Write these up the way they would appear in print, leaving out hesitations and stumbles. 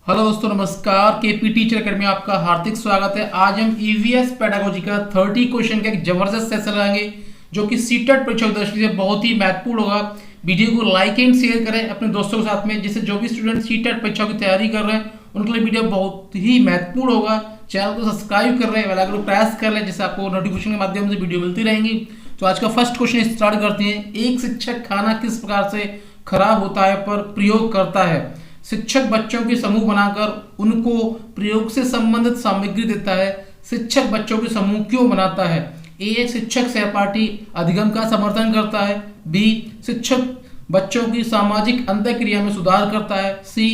Hello दोस्तों, नमस्कार। KP teacher academy में आपका हार्दिक स्वागत है। आज हम ईवीएस पेडागोजी का 30 क्वेश्चन का एक जबरदस्त सेशन लगाएंगे जो कि सीटेट परीक्षा की दृष्टि से बहुत ही महत्वपूर्ण होगा। वीडियो को लाइक एंड शेयर करें अपने दोस्तों के साथ में, जिससे जो भी स्टूडेंट सीटेट परीक्षा की तैयारी कर रहे हैं उनके लिए वीडियो बहुत ही महत्वपूर्ण होगा। चैनल को सब्सक्राइब कर रहे हैं, बेल आइकन को प्रेस कर लें, जिससे आपको नोटिफिकेशन के माध्यम से वीडियो मिलती रहेंगी। तो आज का फर्स्ट क्वेश्चन स्टार्ट करते हैं। एक शिक्षक खाना किस प्रकार से खराब होता है पर प्रयोग करता है? शिक्षक बच्चों के समूह बनाकर उनको प्रयोग से संबंधित सामग्री देता है। शिक्षक बच्चों के समूह क्यों बनाता है? ए, शिक्षक सहपाठी अधिगम का समर्थन करता है। बी, शिक्षक बच्चों की सामाजिक अंतःक्रिया में सुधार करता है। सी,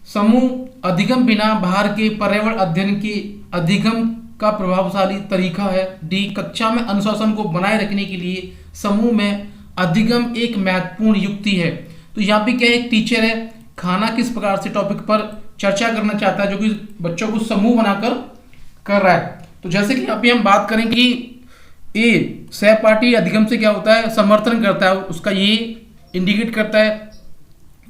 समूह अधिगम बिना बाहर के पर्यावरण अध्ययन के अधिगम का प्रभावशाली तरीका है। डी, कक्षा में अनुशासन को बनाए रखने के लिए समूह में अधिगम एक महत्वपूर्ण युक्ति है। तो यहाँ पे क्या, एक टीचर है, खाना किस प्रकार से टॉपिक पर चर्चा करना चाहता है, जो कि बच्चों को समूह बनाकर कर रहा है। तो जैसे कि यहाँ पे हम बात करें कि ए, सहपाठी अधिगम से क्या होता है, समर्थन करता है, उसका ये इंडिकेट करता है।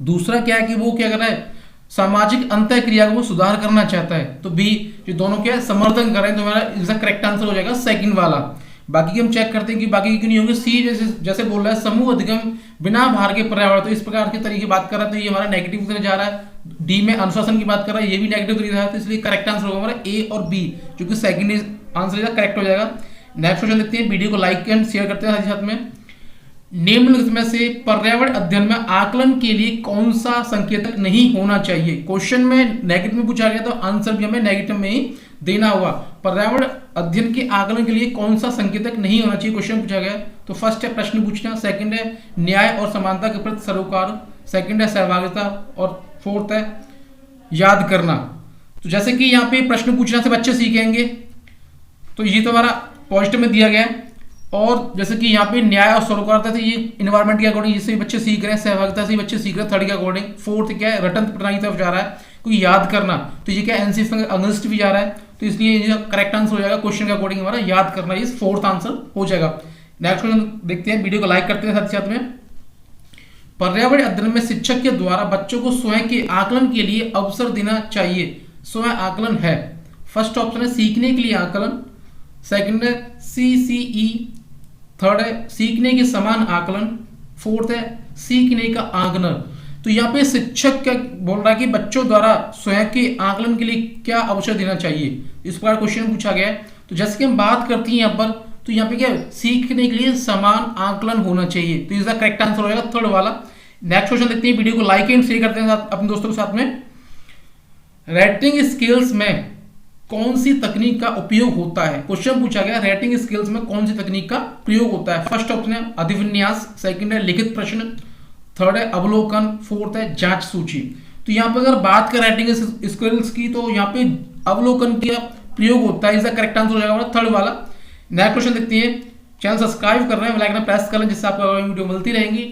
दूसरा क्या है कि वो क्या कर रहा है, सामाजिक अंतःक्रिया को सुधार करना चाहता है। तो बी, जो दोनों क्या है, समर्थन कर रहे हैं, तो हमारा इसका करेक्ट आंसर हो जाएगा सेकंड वाला। बाकी की हम चेक करते हैं कि बाकी क्यों नहीं होंगे। सी, जैसे बोल रहा है समूह अधिगम बिना बाहर के पर्यावरण, तो इस प्रकार के तरीके बात कर रहा है, तो ये हमारा नेगेटिव तरफ जा रहा है। डी में अनुशासन की बात कर रहा है, ये भी नेगेटिव तरीके है, तो इसलिए करेक्ट आंसर होगा हमारा ए और बी, जो कि सेकंड आंसर करेक्ट हो जाएगा। नेक्स्ट क्वेश्चन देखते हैं। वीडियो को लाइक एंड शेयर करते हैं साथ में। निम्नलिखित में से पर्यावरण अध्ययन में आकलन के लिए कौन सा संकेतक नहीं होना चाहिए? क्वेश्चन में नेगेटिव में पूछा गया, तो आंसर भी हमें नेगेटिव में ही देना होगा। पर्यावरण अध्ययन के आकलन के लिए कौन सा संकेतक नहीं होना चाहिए, क्वेश्चन पूछा गया। तो फर्स्ट है प्रश्न पूछना, सेकंड है न्याय और समानता के प्रति सरोकार, सेकंड है सहभागिता, और फोर्थ है याद करना। तो जैसे कि यहाँ पे प्रश्न पूछना से बच्चे सीखेंगे, तो ये तो हमारा पॉजिटिव में दिया गया है। और जैसे कि यहाँ पे न्याय और सरोकारता से ये इन्वायरमेंट के अकॉर्डिंग जिससे बच्चे सीख रहे हैं, सहभागिता से बच्चे सीख रहे हैं थर्ड के अकॉर्डिंग। फोर्थ क्या है, रटन प्रणाली की तरफ जा रहा है, क्योंकि याद करना, तो ये क्या एनसीएफ अगेंस्ट भी जा रहा है, तो इसलिए ये करेक्ट आंसर हो जाएगा क्वेश्चन के अकॉर्डिंग हमारा याद करना, ये फोर्थ आंसर हो जाएगा। नेक्स्ट क्वेश्चन देखते हैं। वीडियो को लाइक करते हैं साथ साथ में। पर्यावरण अध्ययन में शिक्षक के द्वारा बच्चों को स्वयं के आकलन के लिए अवसर देना चाहिए। स्वयं आकलन है, फर्स्ट ऑप्शन है सीखने के लिए आकलन, सेकंड है सीसीई, थर्ड है सीखने के समान आकलन, फोर्थ है सीखने का आंकलन। तो यहाँ पे शिक्षक क्या बोल रहा है कि बच्चों द्वारा स्वयं के आकलन के लिए क्या अवसर देना चाहिए, इस प्रकार क्वेश्चन पूछा गया है। तो जैसे कि हम बात करते हैं यहाँ पर, तो यहाँ पे क्या है, सीखने के लिए समान आकलन होना चाहिए, तो इसका करेक्ट आंसर हो जाएगा थर्ड वाला। नेक्स्ट क्वेश्चन देखते हैं। वीडियो को लाइक एंड शेयर करते हैं अपने दोस्तों के साथ में। राइटिंग स्किल्स में कौन सी तकनीक का उपयोग होता है? क्वेश्चन पूछा गया राइटिंग स्किल्स में कौन सी तकनीक का प्रयोग होता है। फर्स्ट ऑप्शन है अभिविन्यास, सेकंड है लिखित प्रश्न, थर्ड है अवलोकन, फोर्थ है जांच सूची। तो यहाँ पे अगर बात करें राइटिंग स्किल्स की, तो यहाँ पे अवलोकन का प्रयोग होता है, इसका करेक्ट आंसर हो जाएगा थर्ड वाला। नेक्स्ट क्वेश्चन देखते हैं। चैनल सब्सक्राइब कर रहे हैं, बेल आइकन प्रेस कर लें, जिससे आपको वीडियो मिलती रहेंगी।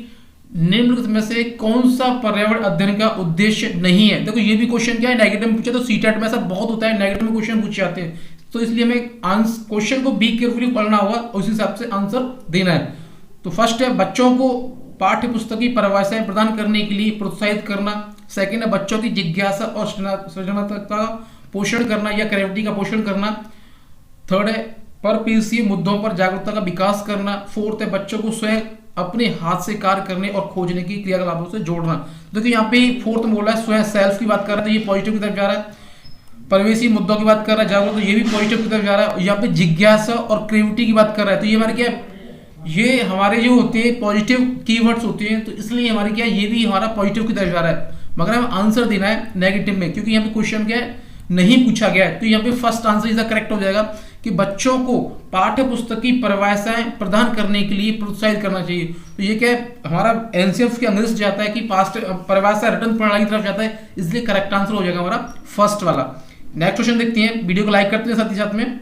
निम्नलिखित में से कौन सा पर्यावरण अध्ययन का उद्देश्य नहीं है? देखो ये भी क्वेश्चन क्या है, नेगेटिव में पूछा, तो सीटेट में ऐसा बहुत होता है, नेगेटिव में क्वेश्चन पूछे जाते हैं, तो इसलिए हमें क्वेश्चन को बी केयरफुली पढ़ना होगा, उस हिसाब से आंसर देना है। तो फर्स्ट है बच्चों को पाठ्य पुस्तक की परिभाषाएं प्रदान करने के लिए प्रोत्साहित करना, सेकंड है बच्चों की जिज्ञासा और सृजनात्मकता का पोषण करना या क्रिएटिविटी का पोषण करना, थर्ड है परपीसीय मुद्दों पर जागरूकता का विकास करना, फोर्थ है बच्चों को स्वयं अपने हाथ से कार्य करने और खोजने की क्रियाकलापों से जोड़ना। देखिए यहाँ पे फोर्थ में बोला है स्वयं, सेल्फ की बात कर रहा है, तो ये पॉजिटिव की तरफ जा रहा है। परिवेशी मुद्दों की बात कर रहा है जागरूक, तो ये भी पॉजिटिव की तरफ जा रहा है। यहाँ पे जिज्ञासा और क्रिएटिविटी की बात कर रहा है, तो ये हमारे क्या, ये हमारे जो होते हैं पॉजिटिव कीवर्ड्स होते हैं, तो इसलिए हमारे क्या, ये भी हमारा पॉजिटिव की तरफ जा रहा है। मगर हमें आंसर देना है नेगेटिव में, क्योंकि यहाँ पे क्वेश्चन क्या है, नहीं पूछा गया है। तो यहाँ पे फर्स्ट आंसर इसका करेक्ट हो जाएगा कि बच्चों को पाठ्य पुस्तक की परिभाषाएं प्रदान करने के लिए प्रोत्साहित करना चाहिए। तो ये क्या है, हमारा एनसीएफ के अंग्रेज जाता है कि पास्ट परिभाषा रटन प्रणाली की तरफ जाता है, इसलिए करेक्ट आंसर हो जाएगा हमारा फर्स्ट वाला। नेक्स्ट क्वेश्चन देखते हैं। वीडियो को लाइक करते हैं साथ ही साथ में।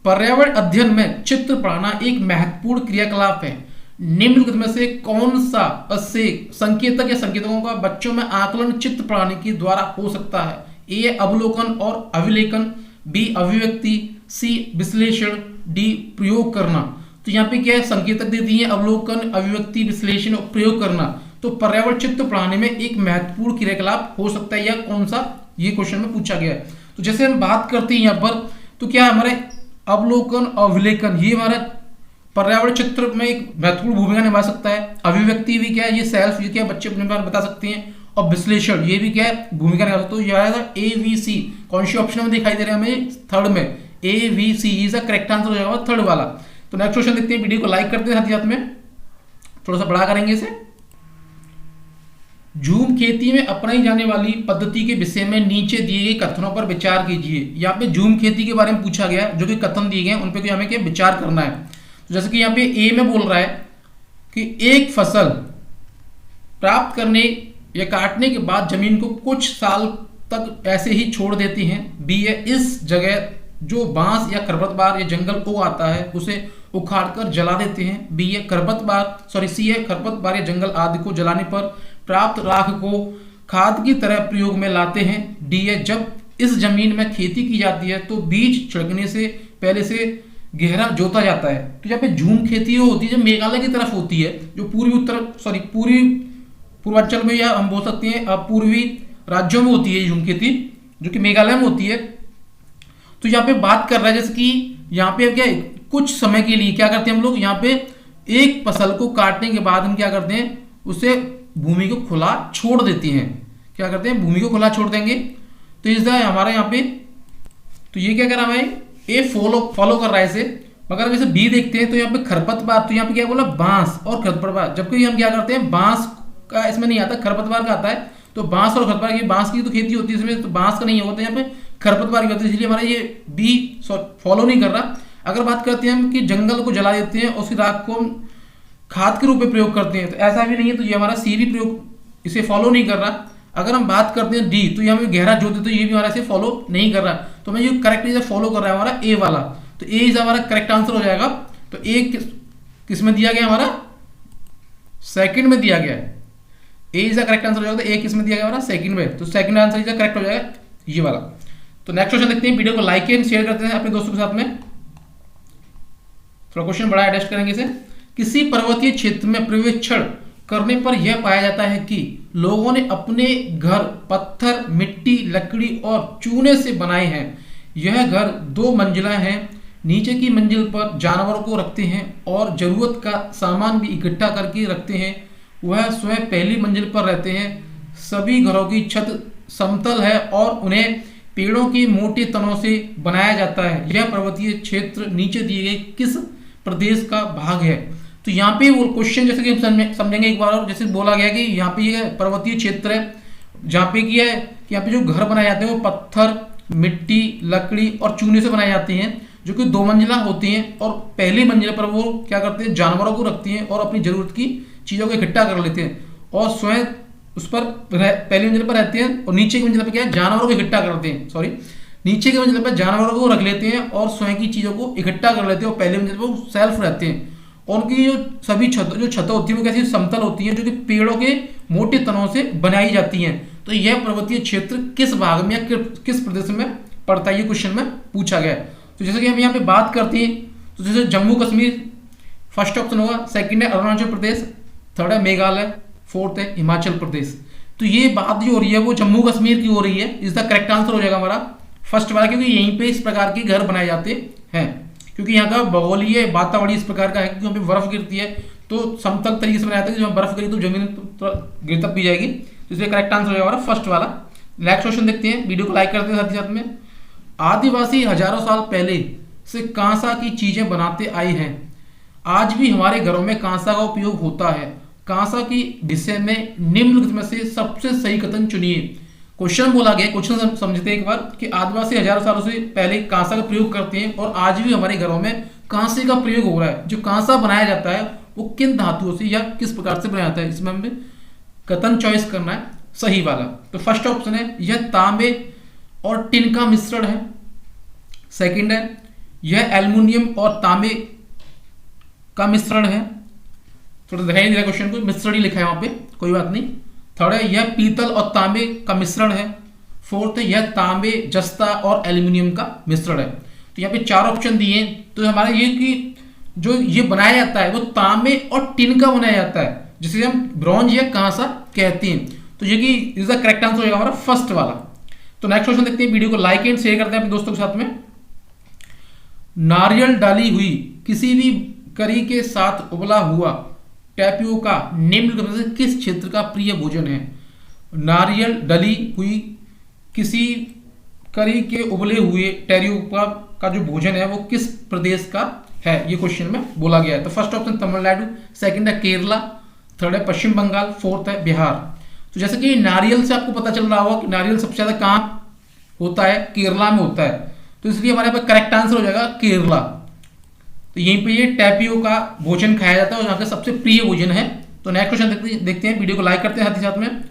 पर्यावरण अध्ययन में चित्र पढ़ना एक महत्वपूर्ण क्रियाकलाप है। निम्नलिखित में से कौन सा संकेतक या संकेतकों का बच्चों में आकलन चित्र पढ़ाने के द्वारा हो सकता है? ए, अवलोकन और अभिलेखन, बी, अभिव्यक्ति, सी, विश्लेषण, डी, प्रयोग करना। तो यहाँ पे क्या है, संकेतक दे दिए अवलोकन, अभिव्यक्ति, विश्लेषण और प्रयोग करना। तो पर्यावरण चित्र पढ़ाने में एक महत्वपूर्ण क्रियाकलाप हो सकता है या कौन सा, ये क्वेश्चन में पूछा गया है। तो जैसे हम बात करते हैं यहाँ पर, तो क्या हमारे अवलोकन अवलेखन ये हमारा पर्यावरण चित्र में एक महत्वपूर्ण भूमिका निभा सकता है। अभिव्यक्ति भी क्या है, ये सेल्फ, ये क्या है, बच्चे अपने बारे में बता सकते हैं। और विश्लेषण ये भी क्या है, भूमिका निभा सकते हैं। तो यह AVC कौन सी ऑप्शन में दिखाई दे रहा है हमें, थर्ड में AVC is the correct answer हो जाएगा थर्ड वाला। तो नेक्स्ट क्वेश्चन देखते हैं, वीडियो को लाइक करते हैं, साथ ही साथ में थोड़ा सा बड़ा करेंगे इसे। झूम खेती में अपनाई जाने वाली पद्धति के विषय में नीचे दिए गए कथनों पर विचार कीजिए। यहाँ पे झूम खेती के बारे में पूछा गया, जो कि कथन दिए गए उन पे हमें क्या विचार करना है। तो जैसे कि यहाँ पे ए में बोल रहा है कि एक फसल प्राप्त करने या काटने के बाद जमीन को कुछ साल तक ऐसे ही छोड़ देती हैं। बी है इस जगह जो बांस या खरपतवार या जंगल उग आता है उसे उखाड़कर जला देते हैं। बी है सी है खरपतवार या जंगल आदि को जलाने पर प्राप्त राख को खाद की तरह प्रयोग में लाते हैं। डी है जब इस जमीन में खेती की जाती है तो बीज छिड़कने से पहले से गहरा जोता जाता है। तो यहाँ पे झूम खेती होती है जो मेघालय की तरफ होती है, जो पूर्वी पूर्वांचल में, या हम बोल सकते हैं पूर्वी राज्यों में होती है झूम खेती, जो कि मेघालय में होती है। तो यहाँ पे बात कर रहा है जैसे कि यहाँ पे क्या है, कुछ समय के लिए क्या करते हैं हम लोग, यहाँ पे एक फसल को काटने के बाद हम क्या करते हैं, उसे भूमि को खुला छोड़ देती हैं। क्या करते हैं, भूमि को खुला छोड़ देंगे। तो इस हमारे यहाँ पे, तो ये क्या कर रहा है, ए फॉलो कर रहा है इसे। मगर जैसे बी देखते हैं तो यहाँ पे खरपतवार, तो यहाँ पे क्या बोला, बांस और खरपतवार, जबकि हम क्या करते हैं, बांस का इसमें नहीं आता, खरपतवार का आता है। तो बांस और खरपतवार की, बांस की तो खेती होती है इसमें, तो बांस का नहीं होता, यहाँ पे खरपतवार की होती है, इसलिए हमारा ये बी फॉलो नहीं कर रहा। अगर बात करते हैं हम कि जंगल को जला देते हैं और उसकी राख को खाद के रूप में प्रयोग करते हैं, तो ऐसा भी नहीं है, तो ये हमारा सी भी प्रयोग इसे फॉलो नहीं कर रहा। अगर हम बात करते हैं डी, तो ये हमें गहरा जोते, तो ये भी हमारा इसे फॉलो नहीं कर रहा। तो मैं ये करेक्ट इसे फॉलो कर रहा है हमारा ए वाला, तो ए इज हमारा करेक्ट आंसर हो जाएगा। तो ए किस में दिया गया, हमारा सेकंड में दिया गया है। ए इज द करेक्ट आंसर हो जाएगा, तो ए किस में दिया गया, हमारा सेकंड में, तो second answer is the correct हो जाएगा ये वाला। तो नेक्स्ट क्वेश्चन देखते हैं, वीडियो को लाइक एंड शेयर करते हैं अपने दोस्तों के साथ में। थोड़ा क्वेश्चन बड़ा एडजस्ट करेंगे इसे। किसी पर्वतीय क्षेत्र में पर्यवेक्षण करने पर यह पाया जाता है कि लोगों ने अपने घर पत्थर, मिट्टी, लकड़ी और चूने से बनाए हैं। यह घर 2 मंजिला है। नीचे की मंजिल पर जानवरों को रखते हैं और जरूरत का सामान भी इकट्ठा करके रखते हैं। वह स्वयं पहली मंजिल पर रहते हैं। सभी घरों की छत समतल है और उन्हें पेड़ों के मोटे तनों से बनाया जाता है। यह पर्वतीय क्षेत्र नीचे दिए गए किस प्रदेश का भाग है। तो यहाँ पे वो क्वेश्चन जैसे कि हम समझेंगे एक बार और, जैसे बोला गया कि यहाँ पे ये पर्वतीय क्षेत्र है, जहाँ पे क्या है कि यहाँ पे जो घर बनाए जाते हैं वो पत्थर, मिट्टी, लकड़ी और चूने से बनाए जाते हैं, जो कि 2 मंजिला होती हैं। और पहली मंजिल पर वो क्या करते हैं, जानवरों को रखती हैं और अपनी जरूरत की चीज़ों को इकट्ठा कर लेते हैं और स्वयं उस पर पहली मंजिल पर रहते हैं। और नीचे की मंजिल पर क्या है, जानवरों को इकट्ठा करते हैं, नीचे की मंजिल पर जानवरों को रख लेते हैं और स्वयं की चीज़ों को इकट्ठा कर लेते हैं। और पहली मंजिल पर सेल्फ रहते हैं। और उनकी जो सभी छतें होती हैं वो कैसी समतल होती हैं, जो कि पेड़ों के मोटे तनों से बनाई जाती हैं। तो यह पर्वतीय क्षेत्र किस भाग में या किस प्रदेश में पड़ता है, ये क्वेश्चन में पूछा गया है। तो जैसे कि हम यहाँ पे बात करते हैं, तो जैसे जम्मू कश्मीर फर्स्ट ऑप्शन होगा, सेकंड है अरुणाचल प्रदेश, थर्ड है मेघालय, फोर्थ है हिमाचल प्रदेश। तो ये बात जो हो रही है वो जम्मू कश्मीर की हो रही है, इस द करेक्ट आंसर हो जाएगा हमारा फर्स्ट वाला, क्योंकि यहीं पे इस प्रकार के घर बनाए जाते हैं। क्योंकि यहाँ का भौगोलीय वातावरण इस प्रकार का है, क्योंकि यहाँ पे बर्फ गिरती है तो समतल तरीके से बनाया जाता है, जब बर्फ गिरी तो जमीन गिरता भी जाएगी। तो इसलिए करेक्ट आंसर हो जाएगा हमारा फर्स्ट वाला। नेक्स्ट क्वेश्चन देखते हैं, वीडियो को लाइक करते हैं साथ ही साथ में। आदिवासी हजारों साल पहले से कांसा की चीजें बनाते आए हैं। आज भी हमारे घरों में कांसा का उपयोग होता है। कांसा की विषय में निम्नलिखित में से सबसे सही कथन चुनिए। क्वेश्चन बोला गया, क्वेश्चन समझते हैं एक बार कि आदिवासी हजारों सालों से पहले कांसा का प्रयोग करते हैं और आज भी हमारे घरों में कांसे का प्रयोग हो रहा है। जो कांसा बनाया जाता है वो किन धातुओं से या किस प्रकार से बनाया जाता है, इसमें हमें कथन चॉइस करना है सही वाला। तो फर्स्ट ऑप्शन है यह तांबे और टिन का मिश्रण है। सेकंड है यह एल्युमिनियम और तांबे का मिश्रण है। थोड़ा दिखाई नहीं दे रहा क्वेश्चन को, मिश्रण ही लिखा है वहां पे, कोई बात नहीं। थर्ड है यह पीतल और तांबे का मिश्रण है। फोर्थ है यह तांबे, जस्ता और एल्युमिनियम का मिश्रण है। तो यहाँ पे 4 ऑप्शन दिए हैं। तो हमारा ये कि जो ये बनाया जाता है वो तांबे और टिन का बनाया जाता है। जिसे हम ब्रॉन्ज या कांसा कहते हैं। तो ये कि इज द करेक्ट आंसर हो जाएगा हमारा फर्स्ट वाला। तो नेक्स्ट क्वेश्चन देखते हैं, वीडियो को लाइक एंड शेयर करते हैं अपने दोस्तों के साथ में। नारियल डाली हुई किसी भी करी के साथ उबला हुआ टैपियोका निम्नलिखित में से किस क्षेत्र का प्रिय भोजन है? नारियल डली हुई किसी करी के उबले हुए टेरियोका का जो भोजन है वो किस प्रदेश का है, ये क्वेश्चन में बोला गया है। तो फर्स्ट ऑप्शन तमिलनाडु, सेकंड है केरला, थर्ड है पश्चिम बंगाल, फोर्थ है बिहार। तो जैसे कि नारियल से आपको पता चल रहा होगा कि नारियल सबसे ज्यादा कहाँ होता है, केरला में होता है, तो इसलिए हमारे यहाँ पे करेक्ट आंसर हो जाएगा केरला। तो यहीं पे ये टैपियो का भोजन खाया जाता है और यहाँ का सबसे प्रिय भोजन है। तो नेक्स्ट क्वेश्चन देखते हैं, वीडियो को लाइक करते हैं साथ ही साथ में।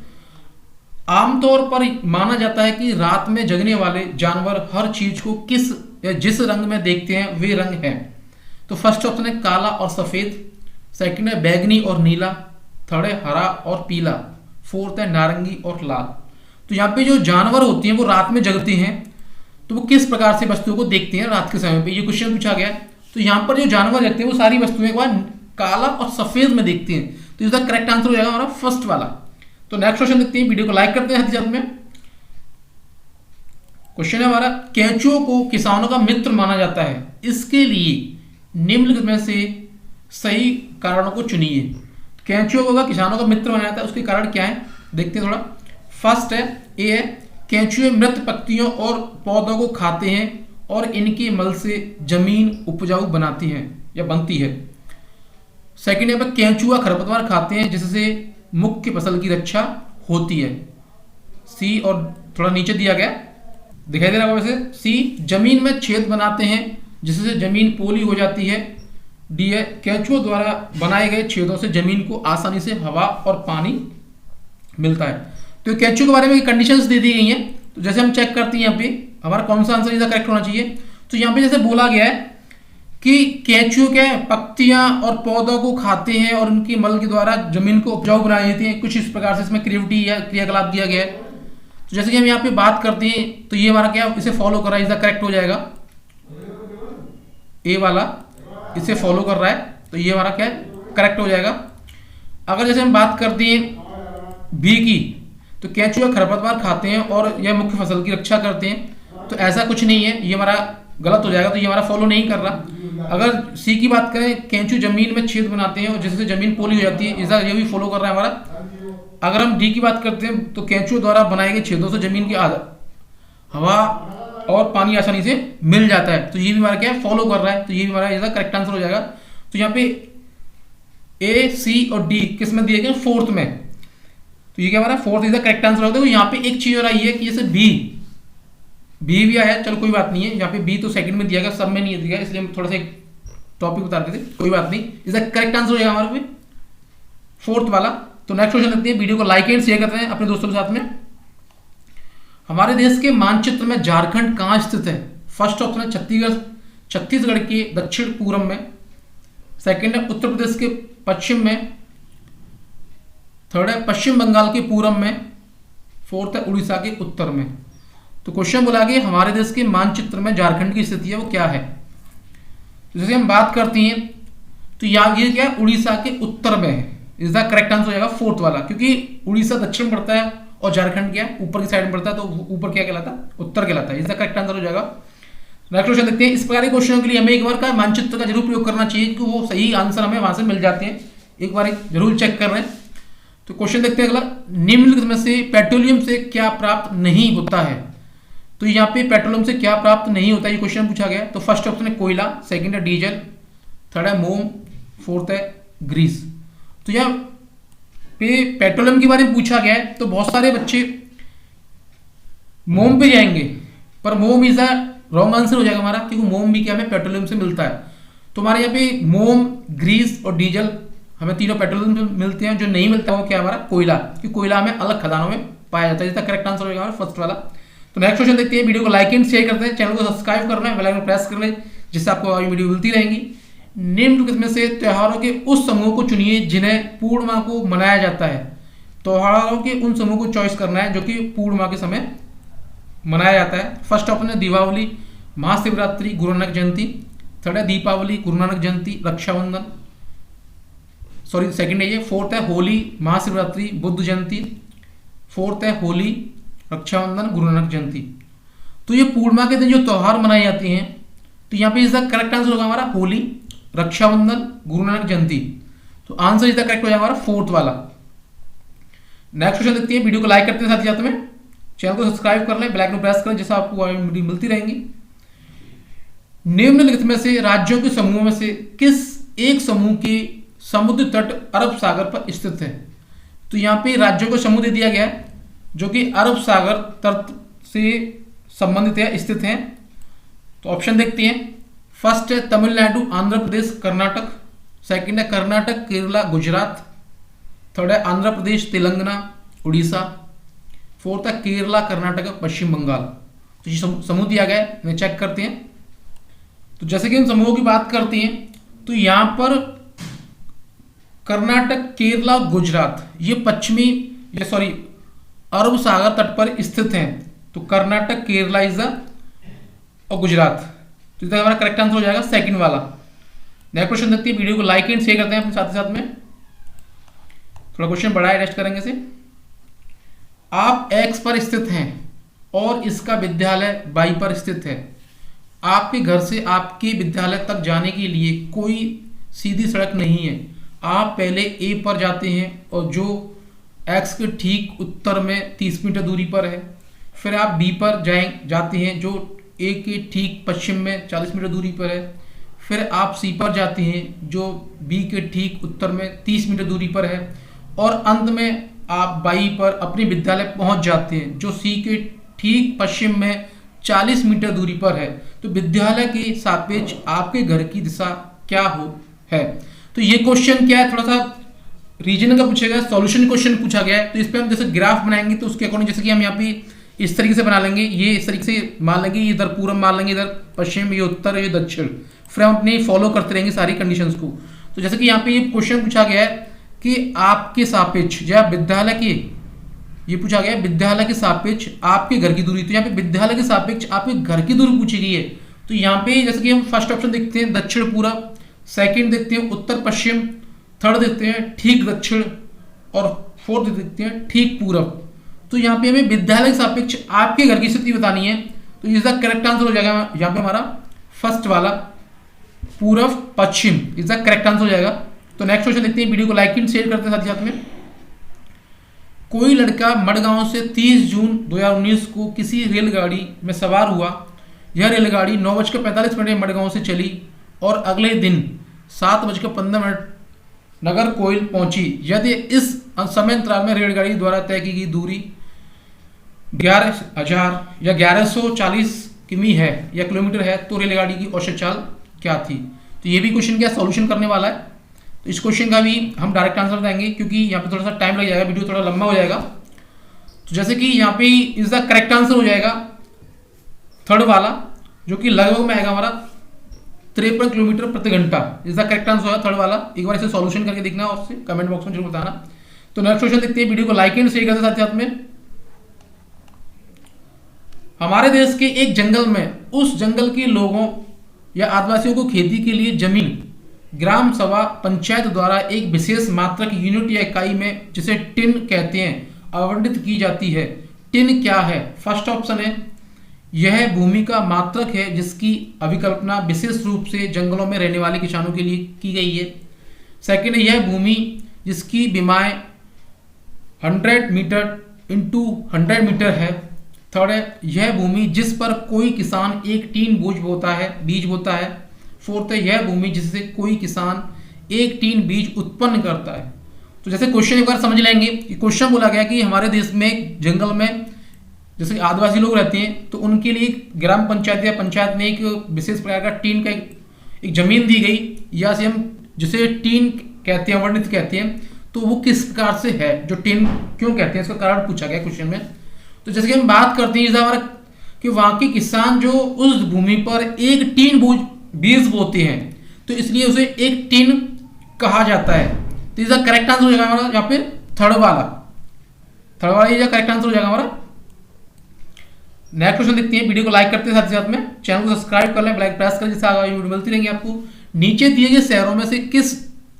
आमतौर पर माना जाता है कि रात में जगने वाले जानवर हर चीज को किस या जिस रंग में देखते हैं वे रंग है। तो फर्स्ट ऑप्शन है काला और सफेद, सेकंड है बैगनी और नीला, थर्ड है हरा और पीला, फोर्थ है नारंगी और लाल। तो यहाँ पे जो जानवर होते हैं वो रात में जगते हैं, तो वो किस प्रकार से वस्तुओं को देखते हैं रात के समय पे, ये क्वेश्चन पूछा गया है। तो यहाँ पर जो जानवर जगते हैं वो सारी वस्तुएं काला और सफेद में देखते हैं। तो इसका करेक्ट आंसर हो जाएगा हमारा फर्स्ट वाला। तो नेक्स्ट क्वेश्चन देखते हैं, वीडियो को लाइक करते हैं साथ में। क्वेश्चन है हमारा, केंचुओं को किसानों का मित्र माना जाता है, इसके लिए निम्नलिखित में से सही कारणों को चुनिए। केंचुओं को किसानों का मित्र माना जाता है, उसके कारण क्या है देखते हैं थोड़ा। फर्स्ट है ए है, केंचुए मृत पत्तियों और पौधों को खाते हैं और इनके मल से जमीन उपजाऊ बनाती है या बनती है। सेकंड है केंचुआ खरपतवार खाते हैं जिससे मुख्य फसल की रक्षा होती है। सी और थोड़ा नीचे दिया गया दिखाई दे रहा है वैसे, सी जमीन में छेद बनाते हैं जिससे जमीन पोली हो जाती है। डी है केंचुओं द्वारा बनाए गए छेदों से जमीन को आसानी से हवा और पानी मिलता है। तो केंचुओं के बारे में कंडीशंस दे दी गई हैं। तो जैसे हम चेक करते हैं यहाँ पे हमारा कौन सा आंसर इसका करेक्ट होना चाहिए। तो यहाँ पे जैसे बोला गया है कि केंचुए के पत्तियां और पौधों को खाते हैं और उनके मल के द्वारा जमीन को उपजाऊ बनाई जाती है, कुछ इस प्रकार से इसमें क्रिएटिविटी या क्रियाकलाप दिया गया है। तो जैसे कि हम यहाँ पे बात करते हैं तो ये हमारा क्या इसे फॉलो कर रहा है, इसका करेक्ट हो जाएगा ए वाला, इसे फॉलो कर रहा है, तो ये हमारा क्या करेक्ट हो जाएगा। अगर जैसे हम बात करते हैं बी की, तो केंचुआ खरपतवार खाते हैं और यह मुख्य फसल की रक्षा करते हैं, तो ऐसा कुछ नहीं है, ये हमारा गलत हो जाएगा, तो ये हमारा फॉलो नहीं कर रहा। अगर सी की बात करें, केंचु जमीन में छेद बनाते हैं और जिससे जमीन पोली हो जाती है, इसका ये भी फॉलो कर रहा है हमारा। अगर हम डी की बात करते हैं तो केंचुओं द्वारा बनाए गए छेदों से जमीन की हवा और पानी आसानी से मिल जाता है, तो ये भी हमारा क्या है फॉलो कर रहा है, तो ये भी हमारा इसका करेक्ट आंसर हो जाएगा। तो यहाँ पे ए सी और डी किस में दिए गए, फोर्थ में, तो ये क्या हमारा फोर्थ इसका करेक्ट आंसर होगा। यहाँ पे एक चीज और आई है कि जैसे बी भी आया, चलो कोई बात नहीं है, यहाँ पे बी तो सेकंड में दिया गया, सब में नहीं दिया, इसलिए हम थोड़ा सा एक टॉपिक बता देते, कोई बात नहीं, इसका करेक्ट आंसर हो जाएगा हमारे पे फोर्थ वाला। तो नेक्स्ट क्वेश्चन देखते हैं, वीडियो को लाइक एंड शेयर करते हैं अपने दोस्तों के साथ में। हमारे देश के मानचित्र में झारखंड कहाँ स्थित है? फर्स्ट ऑप्शन है छत्तीसगढ़ के दक्षिण पूर्व में, सेकंड है उत्तर प्रदेश के पश्चिम में, थर्ड है पश्चिम बंगाल के पूर्व में, फोर्थ है उड़ीसा के उत्तर में। तो क्वेश्चन बोला कि हमारे देश के मानचित्र में झारखंड की स्थिति है वो क्या है। जैसे हम बात करते हैं तो यहाँ ये क्या उड़ीसा के उत्तर में है, इसका करेक्ट आंसर हो जाएगा फोर्थ वाला, क्योंकि उड़ीसा दक्षिण पड़ता है और झारखंड क्या ऊपर की साइड में पड़ता है, तो ऊपर क्या कहलाता है, उत्तर कहलाता है, इसका करेक्ट आंसर हो जाएगा। नेक्स्ट क्वेश्चन देखते हैं, इस प्रकार के क्वेश्चनों के लिए हमें एक बार का मानचित्र का जरूर प्रयोग करना चाहिए क्योंकि वो सही आंसर हमें वहां से मिल जाते हैं, एक बार जरूर चेक कर रहे हैं। तो क्वेश्चन देखते हैं अगला, निम्नलिखित में से पेट्रोलियम से क्या प्राप्त नहीं होता है। तो यहाँ पे पेट्रोलियम से क्या प्राप्त नहीं होता ये क्वेश्चन पूछा गया। तो फर्स्ट ऑप्शन है कोयला, सेकंड है डीजल, थर्ड है मोम, फोर्थ है ग्रीस। तो यहाँ पे पेट्रोलियम के बारे में पूछा गया है, तो बहुत सारे बच्चे मोम पे जाएंगे, पर मोम इज रॉन्ग आंसर हो जाएगा हमारा, क्योंकि मोम भी क्या हमें पेट्रोलियम से मिलता है। तो हमारे यहाँ पे मोम, ग्रीस और डीजल हमें तीनों पेट्रोलियम से मिलते हैं, जो नहीं मिलता वो क्या हमारा कोयला, क्योंकि कोयला हमें अलग खदानों में पाया जाता है, इसका करेक्ट आंसर होगा हमारा फर्स्ट वाला। तो नेक्स्ट क्वेश्चन देखते हैं, वीडियो को लाइक एंड शेयर करते हैं, चैनल को सब्सक्राइब करना है, बेल आइकन प्रेस कर ले जिससे आपको आगे वीडियो मिलती रहेंगी। निम्नलिखित में से त्योहारों के उस समूह को चुनिए जिन्हें पूर्णिमा को मनाया जाता है। त्योहारों के उन समूह को चॉइस करना है जो कि पूर्णिमा के समय मनाया जाता है। फर्स्ट ऑप्शन है दीपावली, महाशिवरात्रि, गुरु नानक जयंती, थर्ड है दीपावली, गुरु नानक जयंती, रक्षाबंधन, सॉरी सेकंड है ये। फोर्थ है होली, महाशिवरात्रि, बुद्ध जयंती। फोर्थ है होली, रक्षाबंधन, गुरु नानक जयंती। तो ये पूर्णिमा के दिन जो त्यौहार मनाए जाते हैं, तो यहाँ पे इसका करेक्ट आंसर होगा हमारा होली, रक्षाबंधन, गुरु नानक जयंती। तो आंसर इसका करेक्ट हो जाएगा हमारा फोर्थ वाला। नेक्स्ट क्वेश्चन देखते हैं। वीडियो को लाइक करते हैं, साथ ही साथ में चैनल को सब्सक्राइब कर लें, बेल आइकन प्रेस करें, जिससे आपको वीडियो मिलती रहेंगी। निम्नलिखित में से राज्यों के समूह में से किस एक समूह के समुद्र तट अरब सागर पर स्थित है? तो यहाँ पे राज्यों को समूह दे दिया गया है जो कि अरब सागर तट से संबंधित है, स्थित हैं। तो ऑप्शन देखते हैं। फर्स्ट है तमिलनाडु, आंध्र प्रदेश, कर्नाटक। सेकंड है कर्नाटक, केरला, गुजरात। थर्ड है आंध्र प्रदेश, तेलंगाना, उड़ीसा। फोर्थ है केरला, कर्नाटक, पश्चिम बंगाल। तो ये समूह दिया गया है, इन्हें चेक करते हैं। तो जैसे कि हम समूहों की बात करते हैं, तो यहाँ पर कर्नाटक, केरला, गुजरात ये पश्चिमी ये सॉरी अरब सागर तट पर स्थित हैं। तो कर्नाटक, केरला इज और गुजरात। तो इसका हमारा करेक्ट आंसर हो जाएगा सेकंड वाला। नेक्स्ट क्वेश्चन देखते हैं। वीडियो को लाइक एंड शेयर करते हैं अपने साथ ही साथ में। थोड़ा क्वेश्चन बड़ा है, रेस्ट करेंगे से। आप एक्स पर स्थित हैं और इसका विद्यालय वाई पर स्थित है। आपके घर से आपके विद्यालय तक जाने के लिए कोई सीधी सड़क नहीं है। आप पहले ए पर जाते हैं और जो एक्स के ठीक उत्तर में 30 मीटर दूरी पर है। फिर आप बी पर जाते हैं जो ए के ठीक पश्चिम में 40 मीटर दूरी पर है। फिर आप सी पर जाते हैं जो बी के ठीक उत्तर में 30 मीटर दूरी पर है। और अंत में आप वाई पर अपने विद्यालय पहुंच जाते हैं जो सी के ठीक पश्चिम में 40 मीटर दूरी पर है। तो विद्यालय के सापेक्ष आपके घर की दिशा क्या है? तो ये क्वेश्चन क्या है, थोड़ा सा रीजन का पूछा गया, सॉल्यूशन क्वेश्चन पूछा गया है। तो इस पर हम जैसे ग्राफ बनाएंगे तो उसके अकॉर्डिंग जैसे कि हम यहाँ पे इस तरीके से बना लेंगे, ये इस तरीके से मान लेंगे, इधर पूर्व मान लेंगे, इधर पश्चिम, ये उत्तर, ये दक्षिण। फिर हम अपने फॉलो करते रहेंगे सारी कंडीशंस को। तो जैसे कि यहाँ पे ये क्वेश्चन पूछा गया है कि आपके सापेक्ष या विद्यालय के, ये पूछा गया है विद्यालय के सापेक्ष आपके घर की दूरी। तो यहाँ पे विद्यालय के सापेक्ष आपके घर की दूरी पूछी गई है। तो यहाँ पे जैसे कि हम फर्स्ट ऑप्शन देखते हैं दक्षिण पूर्व, सेकंड देखते हैं उत्तर पश्चिम, थर्ड देखते हैं ठीक दक्षिण और फोर्थ देखते हैं ठीक पूर्व। तो यहाँ पे हमें विद्यालय के सापेक्ष आपके घर की स्थिति बतानी है। तो इसका करेक्ट आंसर हो जाएगा यहाँ पे हमारा फर्स्ट वाला पूर्व पश्चिम, इसका करेक्ट आंसर हो जाएगा। तो नेक्स्ट क्वेश्चन देखते हैं। वीडियो को लाइक एंड शेयर करते हैं साथ ही साथ में। कोई लड़का मडगांव से 30 जून 2019 को किसी रेलगाड़ी में सवार हुआ। यह रेलगाड़ी 9:45 में मडगांव से चली और अगले दिन 7:15 नगर कोइल पहुंची। यदि इस समय अंतराल में रेलगाड़ी द्वारा तय की गई दूरी 11,000 या 1140 किमी है या किलोमीटर है, तो रेलगाड़ी की औसत चाल क्या थी? तो ये भी क्वेश्चन क्या सॉल्यूशन करने वाला है। तो इस क्वेश्चन का भी हम डायरेक्ट आंसर देंगे क्योंकि यहाँ पे थोड़ा सा टाइम लग जाएगा, वीडियो थोड़ा लंबा हो जाएगा। तो जैसे कि यहाँ पे इसका करेक्ट आंसर हो जाएगा थर्ड वाला, जो कि लगभग में आएगा हमारा 53 किलोमीटर प्रति घंटा। इसका करेक्ट आंसर होगा थर्ड वाला। एक बार इसे सॉल्यूशन करके देखना और उससे कमेंट बॉक्स में जरूर बताना। तो नेक्स्ट क्वेश्चन देखते हैं। वीडियो को लाइक एंड शेयर करते साथ साथ में। हमारे देश के एक जंगल में उस जंगल के लोगों या आदिवासियों को खेती के लिए जमीन ग्राम सभा पंचायत द्वारा एक विशेष मात्रक यूनिट या इकाई में, जिसे टिन कहते हैं, आवंटित की जाती है। टिन क्या है? फर्स्ट ऑप्शन है यह भूमि का मात्रक है जिसकी अभिकल्पना विशेष रूप से जंगलों में रहने वाले किसानों के लिए की गई है। सेकंड है यह भूमि जिसकी बीमाएं 100 मीटर इंटू 100 मीटर है। थर्ड है यह भूमि जिस पर कोई किसान एक टीन बीज बोता है। फोर्थ है यह भूमि जिससे कोई किसान एक टीन बीज उत्पन्न करता है। तो जैसे क्वेश्चन एक बार समझ लेंगे कि क्वेश्चन बोला गया कि हमारे देश में जंगल में जैसे आदिवासी लोग रहते हैं तो उनके लिए ग्राम पंचायत या पंचायत में एक विशेष प्रकार का टीन का एक जमीन दी गई, या से हम जिसे टीन कहते हैं, वर्णित कहते हैं। तो वो किस प्रकार से है, जो टीन क्यों कहते हैं, इसका कारण पूछा गया क्वेश्चन में। तो जैसे कि हम बात करते हैं हमारा कि वहाँ के किसान जो उस भूमि पर एक टीन बीज बोते हैं, तो इसलिए उसे एक टीन कहा जाता है। तो इसका करेक्ट आंसर हो जाएगा हमारा यहाँ पे थर्ड वाला ये करेक्ट आंसर हो जाएगा हमारा। नेक्स्ट क्वेश्चन देखते हैं। वीडियो को लाइक करते हैं साथ ही साथ में, चैनल को सब्सक्राइब कर लें, बेल आइकन प्रेस करें, जिससे आगे वीडियो मिलती रहेंगी आपको। नीचे दिए गए शहरों में से किस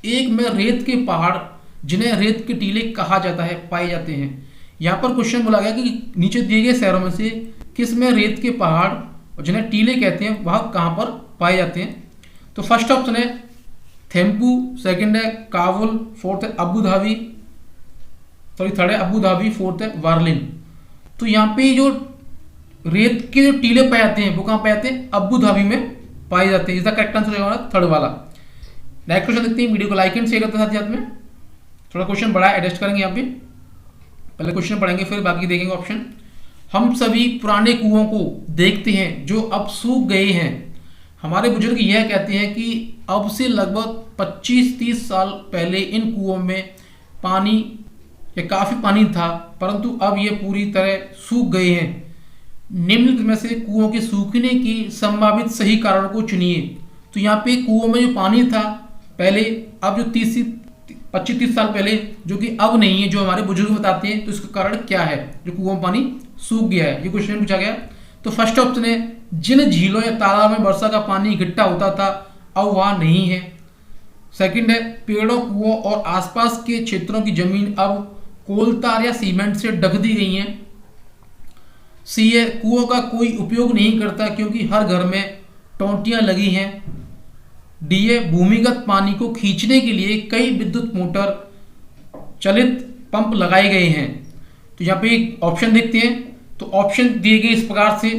एक में रेत के पहाड़ जिन्हें रेत के टीले कहा जाता है पाए जाते हैं। यहाँ पर क्वेश्चन बोला गया कि नीचे दिए गए शहरों में से किस में रेत के पहाड़ और जिन्हें टीले कहते हैं वह कहाँ पर पाए जाते हैं। तो फर्स्ट ऑप्शन है थेम्पू, सेकंड है काबुल, फोर्थ है अबू धाबी, थर्ड है अबू धाबी, फोर्थ है बर्लिन। तो यहाँ पे जो रेत के जो टीले पाए जाते हैं वो कहाँ पाए जाते हैं, अबू धाबी में पाए जाते हैं। इसका करेक्ट आंसर होगा थर्ड वाला। नेक्स्ट क्वेश्चन देखते हैं, वीडियो को लाइक एंड शेयर करते साथ में। थोड़ा क्वेश्चन बड़ा एडजस्ट करेंगे यहाँ पे, पहले क्वेश्चन पढ़ेंगे फिर बाकी देखेंगे ऑप्शन। हम सभी पुराने कुओं को देखते हैं जो अब सूख गए हैं। हमारे बुजुर्ग यह कहते हैं कि अब से लगभग 25-30 साल पहले इन कुओं में पानी या काफ़ी पानी था, परंतु अब ये पूरी तरह सूख गए हैं। निम्नलिखित में से कुओं के सूखने की संभावित सही कारण को चुनिए। तो यहाँ पे कुओं में जो पानी था पहले, अब जो 25-30 साल पहले, जो कि अब नहीं है, जो हमारे बुजुर्ग बताते हैं, तो इसका कारण क्या है जो कुओं में पानी सूख गया है, ये क्वेश्चन पूछा गया। तो फर्स्ट ऑप्शन है जिन झीलों या तालाब में वर्षा का पानी इकट्ठा होता था अब वहाँ नहीं है। सेकंड है पेड़ों, कुओं और आसपास के क्षेत्रों की जमीन अब कोलतार या सीमेंट से ढक दी गई है। सी है कुओं का कोई उपयोग नहीं करता क्योंकि हर घर में टोंटियां लगी हैं। डी है भूमिगत पानी को खींचने के लिए कई विद्युत मोटर चलित पंप लगाए गए हैं। तो यहाँ पे एक ऑप्शन देखते हैं। तो ऑप्शन दिए गए इस प्रकार से,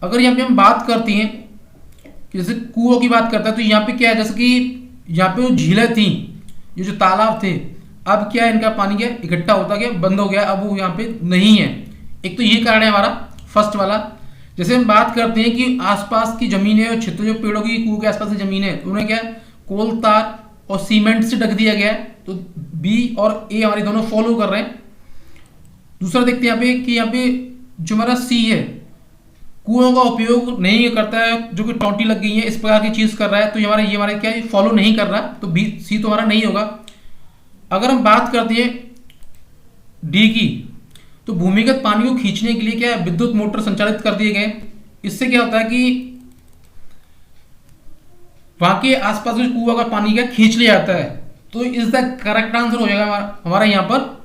अगर यहाँ पे हम बात करते हैं जैसे कुओं की बात करते हैं, तो यहाँ पे क्या है, जैसे कि यहाँ पे वो झीलें थी, ये जो तालाब थे, अब क्या है इनका पानी क्या इकट्ठा होता गया, बंद हो गया, अब वो यहाँ पे नहीं है। एक तो ये कारण है हमारा फर्स्ट वाला। जैसे हम बात करते हैं कि आसपास की जमीन है और क्षेत्र जो पेड़ों की कुओं के आसपास की जमीन है उन्हें क्या कोल तार और सीमेंट से ढक दिया गया है। तो बी और ए हमारे दोनों फॉलो कर रहे हैं। दूसरा देखते हैं यहाँ पे कि यहाँ पे जो हमारा सी है कुओं का उपयोग नहीं करता है, जो कि टोंटी लग गई है, इस प्रकार की चीज कर रहा है, तो ये हमारे क्या है फॉलो नहीं कर रहा, तो बी सी तो हमारा नहीं होगा। अगर हम बात करते हैं डी की, तो भूमिगत पानी को खींचने के लिए क्या है विद्युत मोटर संचालित कर दिए गए। इससे क्या होता है कि वहां के आसपास के कुआं का पानी क्या खींच लिया जाता है। तो इज द करेक्ट आंसर हो जाएगा हमारा यहाँ पर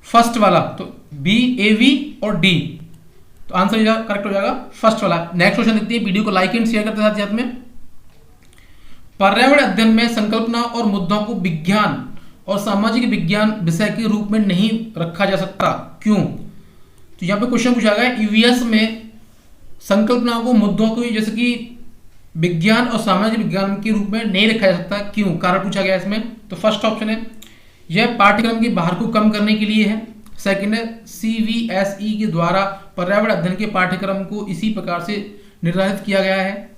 फर्स्ट वाला। तो बी, ए, वी और डी, तो आंसर करेक्ट हो जाएगा फर्स्ट वाला। नेक्स्ट क्वेश्चन देखते हैं, वीडियो को लाइक एंड शेयर करते साथ साथ में। पर्यावरण अध्ययन में संकल्पना और मुद्दों को विज्ञान और सामाजिक विज्ञान विषय के रूप में नहीं रखा जा सकता, क्यों? तो यहाँ पे क्वेश्चन पूछा गया ईवीएस में संकल्पनाओं को, मुद्दों को जैसे कि विज्ञान और सामाजिक विज्ञान के रूप में नहीं रखा जा सकता, क्यों? कारण पूछा गया इसमें। तो फर्स्ट ऑप्शन है यह पाठ्यक्रम के भार को कम करने के लिए है। सेकंड है सीवीएसई के द्वारा पर्यावरण अध्ययन के पाठ्यक्रम को इसी प्रकार से निर्धारित किया गया है।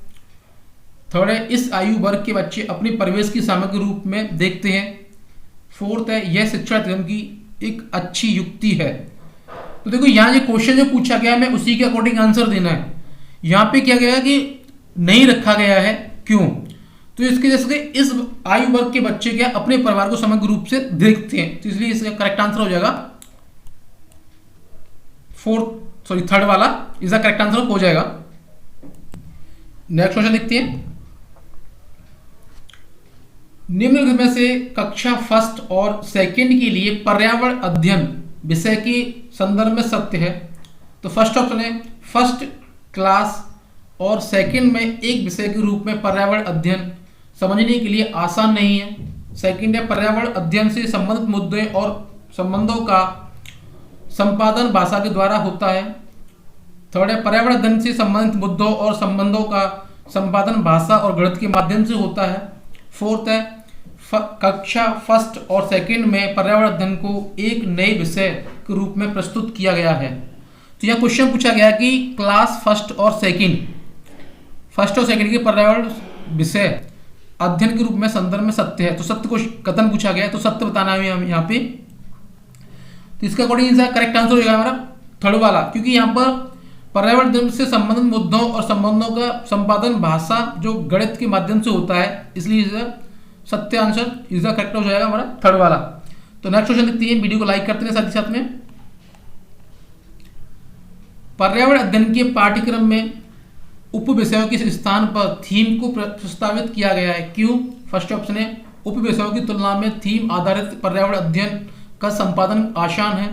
थर्ड है इस आयु वर्ग के बच्चे अपने परिवेश की सामग्री रूप में देखते हैं। फोर्थ है यह शिक्षा अध्ययन की एक अच्छी युक्ति है। तो देखो यहाँ ये क्वेश्चन जो पूछा गया है मैं उसी के अकॉर्डिंग आंसर देना है। यहाँ पे क्या गया कि नहीं रखा गया है, क्यों? तो इसके जैसे कि इस आयु वर्ग के बच्चे क्या अपने परिवार को समग्र रूप से देखते हैं, तो इसलिए इसका करेक्ट आंसर हो जाएगा थर्ड वाला इसका करेक्ट आंसर हो जाएगा। नेक्स्ट क्वेश्चन देखते हैं, निम्नलिखित में से कक्षा फर्स्ट और सेकंड के लिए पर्यावरण अध्ययन विषय के संदर्भ में सत्य है। तो फर्स्ट ऑप्शन है फर्स्ट क्लास और सेकंड में एक विषय के रूप में पर्यावरण अध्ययन समझने के लिए आसान नहीं है। सेकंड है पर्यावरण अध्ययन से संबंधित मुद्दे और संबंधों का संपादन भाषा के द्वारा होता है। थर्ड है पर्यावरण अध्ययन से संबंधित मुद्दों और संबंधों का संपादन भाषा और गणित के माध्यम से होता है। फोर्थ है कक्षा फर्स्ट और सेकंड में पर्यावरण अध्ययन को एक नए विषय के रूप में प्रस्तुत किया गया है। तो यह क्वेश्चन पूछा गया कि क्लास फर्स्ट और सेकंड के पर्यावरण विषय अध्ययन के रूप में संदर्भ में सत्य है। तो सत्य को कथन पूछा गया है, तो सत्य बताना है यहाँ पे। तो इसका अकॉर्डिंग इसका करेक्ट आंसर हो जाएगा हमारा थर्ड वाला, क्योंकि यहाँ पर पर्यावरण अध्ययन से संबंधित मुद्दों और संबंधों का संपादन भाषा जो गणित के माध्यम से होता है, इसलिए सत्य आंसर इसका करेक्ट हो जाएगा हमारा थर्ड वाला। तो नेक्स्ट क्वेश्चन देखते हैं, वीडियो को लाइक करते हैं साथ ही साथ में। पर्यावरण अध्ययन के पाठ्यक्रम में उप विषयों के स्थान पर थीम को प्रस्तावित किया गया है, क्यों? फर्स्ट ऑप्शन है उपविषयों की तुलना में थीम आधारित पर्यावरण अध्ययन का संपादन आसान है।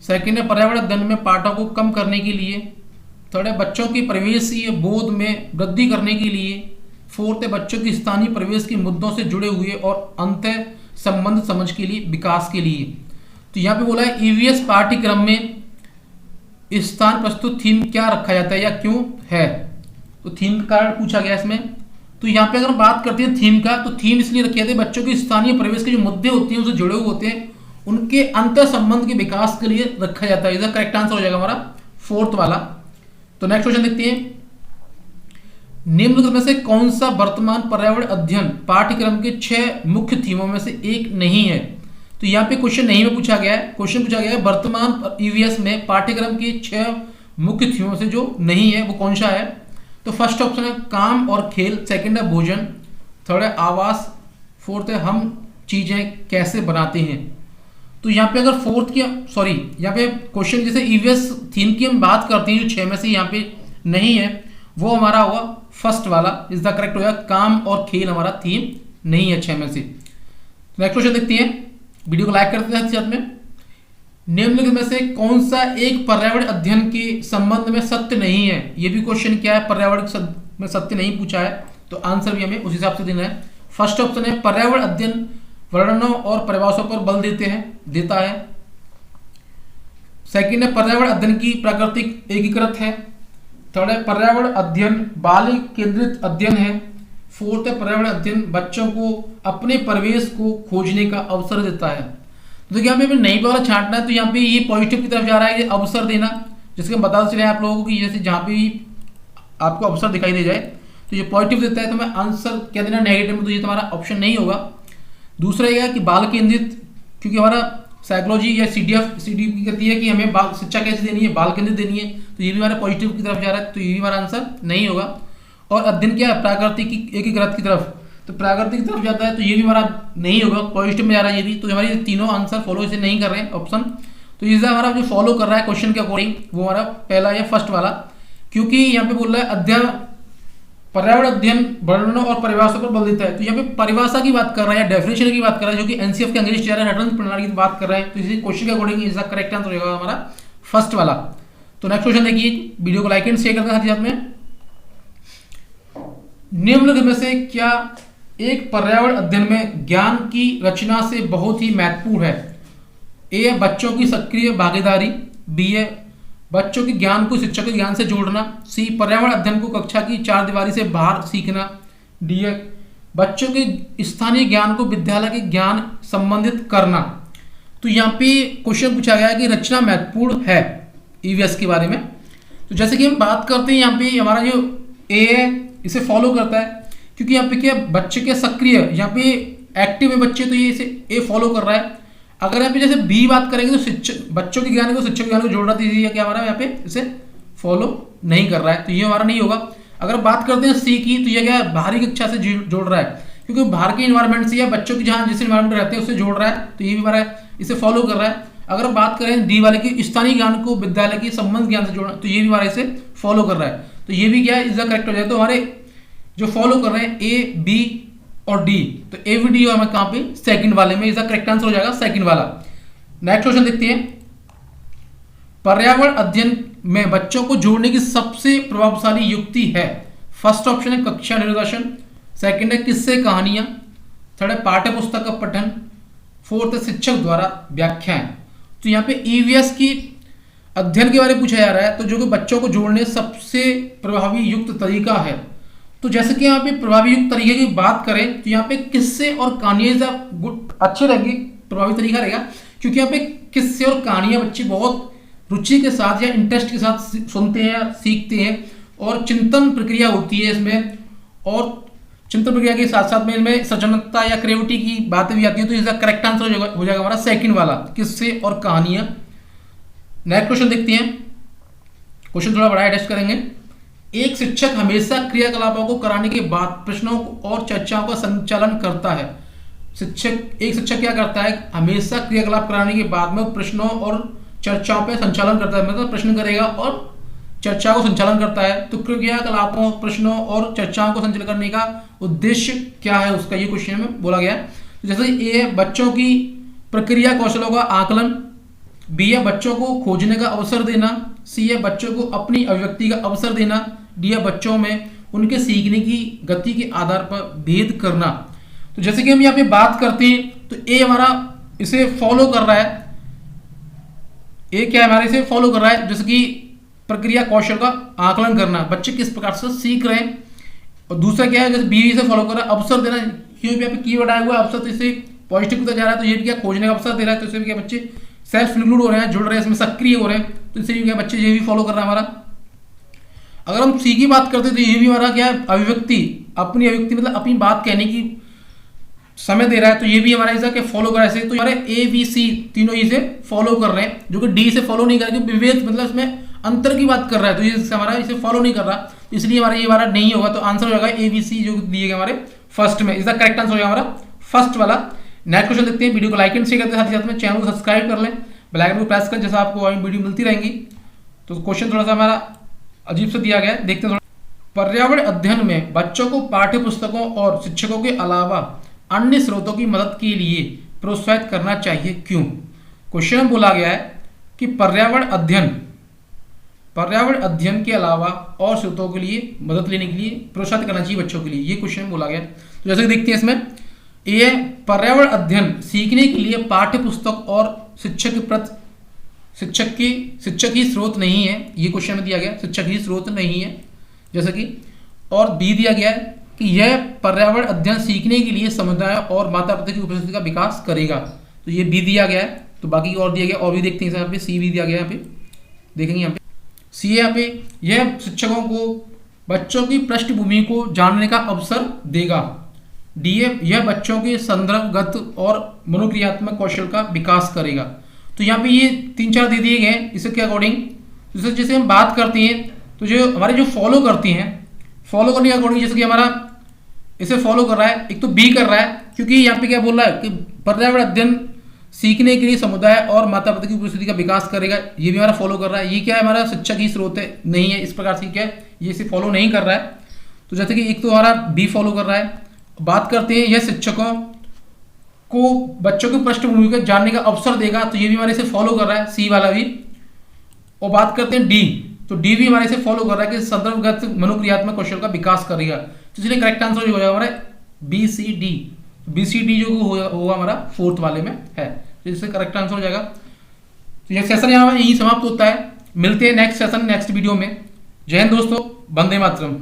सेकंड है पर्यावरण अध्ययन में पाठों को कम करने के लिए। थर्ड है बच्चों की परिवेशीय बोध में वृद्धि करने के लिए। फोर्थ है बच्चों की स्थानीय परिवेश के मुद्दों से जुड़े हुए और अंतः संबंध समझ के लिए, विकास के लिए। तो यहाँ पे बोला है ईवीएस पाठ्यक्रम में स्थान प्रस्तुत थीम क्या रखा जाता है या क्यों है। तो थीम का कारण पूछा गया इसमें। तो यहाँ पे अगर हम बात करते हैं थीम का, तो थीम इसलिए रखे जाते हैं बच्चों के स्थानीय परिवेश के जो मुद्दे होते हैं उससे जुड़े हुए होते हैं, उनके अंतर संबंध के विकास के लिए रखा जाता है। इसका करेक्ट आंसर हो जाएगा हमारा फोर्थ वाला। तो नेक्स्ट क्वेश्चन देखते हैं, निम्नलिखित में से कौन सा वर्तमान पर्यावरण अध्ययन पाठ्यक्रम के 6 मुख्य थीमों में से एक नहीं है। तो यहाँ पे क्वेश्चन नहीं में पूछा गया है, क्वेश्चन पूछा गया है वर्तमान ईवीएस में पाठ्यक्रम के 6 मुख्य थीमों से जो नहीं है वो कौन सा है। तो फर्स्ट ऑप्शन है काम और खेल, सेकंड है भोजन, थर्ड है आवास, फोर्थ है हम चीजें कैसे बनाते हैं। तो यहाँ पे अगर फोर्थ की यहाँ पे क्वेश्चन जैसे ईवीएस थीम की हम बात करते हैं जो 6 में से यहाँ पे नहीं है, वो हमारा होगा फर्स्ट वाला इज द करेक्ट होगा। काम और खेल हमारा थीम नहीं है 6 में से। नेक्स्ट क्वेश्चन देखते हैं, वीडियो को लाइक करते हैं साथ में। निम्नलिखित में से कौन सा एक पर्यावरण अध्ययन के संबंध में सत्य नहीं है। ये भी क्वेश्चन क्या है, पर्यावरण में सत्य नहीं पूछा है, तो आंसर भी हमें उस हिसाब से देना है। फर्स्ट ऑप्शन है पर्यावरण अध्ययन वर्णनों और परिभाषाओं पर बल देता है। सेकंड है पर्यावरण अध्ययन की प्राकृतिक एकीकृत है। थर्ड है पर्यावरण अध्ययन बाल केंद्रित अध्ययन है। फोर्थ है पर्यावरण अध्ययन बच्चों को अपने परिवेश को खोजने का अवसर देता है। तो यहाँ पे नहीं वाला छांटना है, तो यहाँ पे ये पॉजिटिव की तरफ जा रहा है, ये अवसर देना, जिसके हम बता चले आप लोगों को कि जैसे जहाँ पे भी आपको अवसर दिखाई दे जाए तो ये पॉजिटिव देता है, तो मैं आंसर क्या देना नेगेटिव में, तो ये तुम्हारा ऑप्शन नहीं होगा। दूसरा यह कि बाल केंद्रित, क्योंकि हमारा साइकोलॉजी या सीडीपी कहती है कि हमें बाल शिक्षा कैसे देनी है, बाल केंद्रित देनी है, तो ये भी हमारा पॉजिटिव की तरफ जा रहा है, तो ये भी हमारा आंसर नहीं होगा। और अध्ययन क्या है प्राकृतिक एकीकृत की तरफ, तो प्राकृतिक की तरफ जाता है, तो ये भी हमारा नहीं होगा, पॉजिटिव में जा रहा है ये भी। तो हमारी तीनों आंसर फॉलो इसे नहीं कर रहे हैं ऑप्शन। तो इसका हमारा जो फॉलो कर रहा है क्वेश्चन के अकॉर्डिंग वो हमारा पहला या फर्स्ट वाला, क्योंकि यहाँ पे बोल रहा है अध्ययन पर्यावरण अध्ययन वर्णनों और परिभाषा पर बल देता है। तो यहाँ पे परिभाषा की बात कर रहा है या डेफिनेशन की बात कर रहा है, जो कि एनसीएफ के अंग्रेजी रेफरेंस प्रणाली की बात कर रहे हैं। तो इसी क्वेश्चन के अकॉर्डिंग इसका करेक्ट आंसर होगा हमारा फर्स्ट वाला। तो नेक्स्ट क्वेश्चन देखिए, वीडियो को लाइक एंड शेयर करते हैं साथ में। निम्नलिखित में से क्या एक पर्यावरण अध्ययन में ज्ञान की रचना से बहुत ही महत्वपूर्ण है। ए है बच्चों की सक्रिय भागीदारी, बी है बच्चों के ज्ञान को शिक्षक के ज्ञान से जोड़ना, सी पर्यावरण अध्ययन को कक्षा की 4 दीवारी से बाहर सीखना, डी है बच्चों के स्थानीय ज्ञान को विद्यालय के ज्ञान संबंधित करना। तो यहाँ पे क्वेश्चन पूछा गया है कि रचना महत्वपूर्ण है ईवीएस के बारे में। तो जैसे कि हम बात करते हैं यहाँ पे हमारा जो ए है इसे फॉलो करता है, क्योंकि यहाँ पे क्या बच्चे के सक्रिय, यहाँ पे एक्टिव है बच्चे, तो ये इसे ए फॉलो कर रहा है। अगर यहाँ पे जैसे बी बात करेंगे तो शिक्षक बच्चों के ज्ञान को शिक्षक के ज्ञान को जोड़ रहा है, ये क्या हमारा यहाँ पे इसे फॉलो नहीं कर रहा है, तो ये हमारा नहीं होगा। अगर बात करते हैं सी की, तो ये क्या है बाहरी कक्षा से जोड़ रहा है, क्योंकि बाहर के इन्वायरमेंट से या बच्चों की जहाँ जिस इन्वायरमेंट में रहते हैं उससे जोड़ रहा है, तो ये भी हमारा इसे फॉलो कर रहा है। अगर बात करें डी वाले की स्थानीय ज्ञान को विद्यालय के संबंध ज्ञान से जोड़ना, तो ये भी हमारा इसे फॉलो कर रहा है, तो ये भी क्या है इसका करेक्ट हो जाए। तो हमारे जो फॉलो कर रहे हैं ए बी और डी, तो ए बी डी हमें कहाँ पे सेकंड वाले में, इसका करेक्ट आंसर हो जाएगा सेकंड वाला। नेक्स्ट क्वेश्चन देखते हैं, पर्यावरण अध्ययन में बच्चों को जोड़ने की सबसे प्रभावशाली युक्ति है। फर्स्ट ऑप्शन है कक्षा निर्देशन, सेकंड है किस्से कहानियां, थर्ड है पाठ्य पुस्तक का पठन, फोर्थ है शिक्षक द्वारा व्याख्याएं। तो यहाँ पे ईवीएस की अध्ययन के बारे में पूछा जा रहा है, तो जो कि बच्चों को जोड़ने सबसे प्रभावी युक्त तरीका है। तो जैसे कि यहाँ पे प्रभावी युक्त तरीके की बात करें, तो यहाँ पे किस्से और कहानियां गुड अच्छे रहेंगे, प्रभावी तरीका रहेगा, क्योंकि यहाँ पे किस्से और कहानियां बच्चे बहुत रुचि के साथ या इंटरेस्ट के साथ सुनते हैं, सीखते हैं, और चिंतन प्रक्रिया होती है इसमें, और चिंतन प्रक्रिया के साथ साथ में इनमें सृजनता या क्रिएटिविटी की बातें भी आती है। तो इसका करेक्ट आंसर हो जाएगा हमारा सेकंड वाला, किस्से और कहानियां। नेक्स्ट क्वेश्चन देखते हैं, क्वेश्चन थोड़ा बड़ा एडजस्ट करेंगे। एक शिक्षक हमेशा क्रियाकलापों को कराने के बाद प्रश्नों और चर्चाओं का संचालन करता है। एक शिक्षक क्या करता है, हमेशा क्रियाकलाप कराने के बाद में प्रश्नों और चर्चाओं पर संचालन करता है, मतलब प्रश्न करेगा और चर्चा को संचालन करता है। तो क्रियाकलापों, प्रश्नों और चर्चाओं को संचालित करने का उद्देश्य क्या है उसका, ये क्वेश्चन में बोला गया है। तो जैसे ए है बच्चों की प्रक्रिया कौशलों का आकलन, बी है बच्चों को खोजने का अवसर देना, सी है बच्चों को अपनी अभिव्यक्ति का अवसर देना, डी है बच्चों में उनके सीखने की गति के आधार पर भेद करना। तो जैसे कि हम यहाँ पे बात करते हैं तो ए हमारा इसे फॉलो कर रहा है, ए क्या है हमारे इसे फॉलो कर रहा है, जैसे कि प्रक्रिया कौशल का आकलन करना, बच्चे किस प्रकार से सीख रहे हैं। और दूसरा क्या है, जैसे बी से फॉलो कर रहा है अवसर देना, क्यों भी यहाँ पे कीवर्ड आया हुआ है अवसर, तो इससे पॉजिटिव होता जा रहा है, तो ये भी क्या खोजने का अवसर दे रहा है, तो इससे भी क्या बच्चे सेल्फ इंक्लूड हो रहे हैं, जुड़ रहे हैं, इसमें सक्रिय हो रहे हैं, तो इससे भी क्या बच्चे ये भी फॉलो कर रहा है हमारा। अगर हम सी की बात करते हैं तो ये भी हमारा क्या है अभिव्यक्ति, अपनी अभिव्यक्ति मतलब अपनी बात कहने की समय दे रहा है, तो ये भी हमारा ऐसा क्या फॉलो कर रहा है। तो हमारे ए बी सी तीनों इसे फॉलो कर रहे हैं, जो कि डी से फॉलो नहीं कर रहे, विवेक मतलब इसमें अंतर की बात कर रहा है, तो ये हमारा इसे फॉलो नहीं कर रहा, इसलिए हमारा ये हमारा नहीं होगा। तो आंसर हो जाएगा ए बी सी जो दिए गए हमारे फर्स्ट में, इसका करेक्ट आंसर हो जाएगा हमारा फर्स्ट वाला। नेक्स्ट क्वेश्चन देखते हैं। वीडियो को लाइक एंड शेयर करते हैं, साथ ही साथ में चैनल को सब्सक्राइब कर लें, बेल आइकन को प्रेस करें, जैसा आपको वीडियो मिलती रहेंगी। तो क्वेश्चन थोड़ा सा हमारा अजीब सा दिया गया है, देखते हैं। पर्यावरण अध्ययन में बच्चों को पाठ्य पुस्तकों और शिक्षकों के अलावा अन्य स्रोतों की मदद के लिए प्रोत्साहित करना चाहिए, क्यों? क्वेश्चन में बोला गया है कि पर्यावरण अध्ययन के अलावा और स्रोतों के लिए मदद लेने के लिए प्रोत्साहित करना चाहिए बच्चों के लिए, ये क्वेश्चन में बोला गया है। तो जैसे कि देखते हैं इसमें ए है पर्यावरण अध्ययन सीखने के लिए पाठ्य पुस्तक और शिक्षक ही स्रोत नहीं है, ये क्वेश्चन में दिया गया, शिक्षक ही स्रोत नहीं है जैसे कि। और बी दिया गया है कि यह पर्यावरण अध्ययन सीखने के लिए समुदाय और माता पिता की उपस्थिति का विकास करेगा, तो ये बी दिया गया है। तो बाकी और दिया गया और भी देखते हैं, यहाँ पे सी भी दिया गया, यहाँ पे देखेंगे, यहाँ पे सी है, यहाँ पे यह शिक्षकों को बच्चों की पृष्ठभूमि को जानने का अवसर देगा। डी है यह बच्चों के संदर्भगत और मनोक्रियात्मक कौशल का विकास करेगा। तो यहाँ पे ये 3-4 दे दिए गए इसके के अकॉर्डिंग। जैसे हम बात करते हैं तो जो हमारे जो फॉलो करते हैं, फॉलो करने के अकॉर्डिंग जैसे कि हमारा इसे फॉलो कर रहा है, एक तो बी कर रहा है, क्योंकि यहाँ पे क्या बोल रहा है कि पर्यावरण अध्ययन सीखने के लिए समुदाय और माता पिता की उपस्थिति का विकास करेगा, ये भी हमारा फॉलो कर रहा है। ये क्या है हमारा शिक्षक ही स्रोत है नहीं है, इस प्रकार से क्या है ये इसे फॉलो नहीं कर रहा है। तो जैसे कि एक तो हमारा बी फॉलो कर रहा है। बात करते हैं यह शिक्षकों को बच्चों की पृष्ठभूमि को जानने का अवसर देगा, तो ये भी हमारे इसे फॉलो कर रहा है, सी वाला भी। और बात करते हैं डी, तो डी भी हमारे इसे फॉलो कर रहा है कि संदर्भगत मनोक्रियात्मक कौशल का विकास करेगा, तो इसलिए करेक्ट आंसर जो हो जाएगा हमारा बी सी डी जो होगा हमारा फोर्थ वाले में है, तो इससे करेक्ट आंसर हो जाएगा। तो यह सेशन यहाँ यही समाप्त होता है, मिलते हैं नेक्स्ट सेशन नेक्स्ट वीडियो में। जय हिंद दोस्तों, वंदे मातरम।